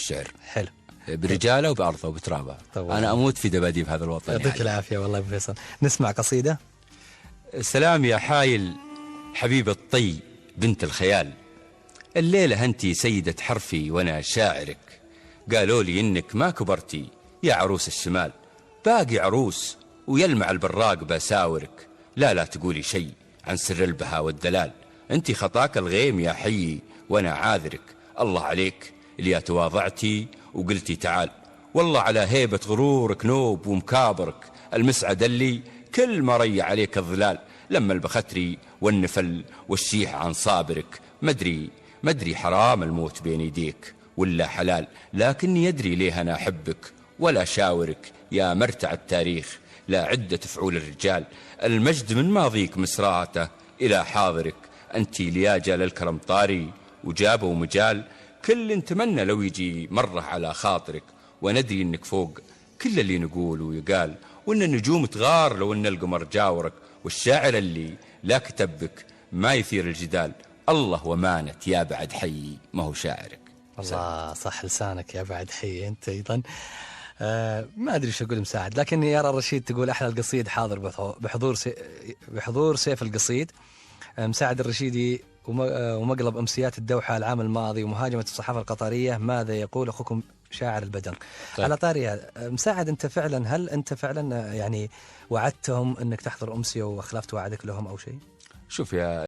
الشعر. حلو. برجاله وبأرضه وبترابه. أنا أموت في دباديب هذا الوطن. يعطيك العافية والله أبو فيصل. نسمع قصيدة. سلام يا حايل حبيب الطي بنت الخيال، الليلة أنتي سيدة حرفي وأنا شاعرك، قالوا لي إنك ما كبرتي يا عروس الشمال، باقي عروس ويلمع البراق بساورك، لا تقولي شيء عن سر البهاء والدلال، أنتي خطاك الغيم يا حيي وأنا عاذرك، الله عليك اللي تواضعتي وقلتي تعال، والله على هيبة غرورك نوب ومكابرك، المسعد اللي كل ما ريع عليك الظلال، لما البختري والنفل والشيح عن صابرك، مدري حرام الموت بين يديك ولا حلال، لكني يدري ليه أنا أحبك ولا شاورك، يا مرتع التاريخ لا عدة فعول الرجال، المجد من ماضيك مسراته إلى حاضرك، أنت لياجة للكرم طاري وجابه مجال، كل نتمنى لو يجي مرة على خاطرك، وندري إنك فوق كل اللي نقول ويقال، وإن النجوم تغار لو إن القمر جاورك، والشاعر اللي لا كتبك ما يثير الجدال، الله ومانت يا بعد حي ما هو شاعرك. الله صح لسانك يا بعد حي أنت أيضا. ما أدري شو أقول مساعد، لكن يارا الرشيد تقول أحلى القصيد حاضر بحضور سيف القصيد. مساعد الرشيدي ومقلب أمسيات الدوحة العام الماضي ومهاجمة الصحافة القطرية، ماذا يقول أخوكم شاعر البدر؟ طيب. على طاري مساعد، هل أنت فعلا يعني وعدتهم أنك تحضر أمسية وأخلفت وعدك لهم أو شيء؟ شوف يا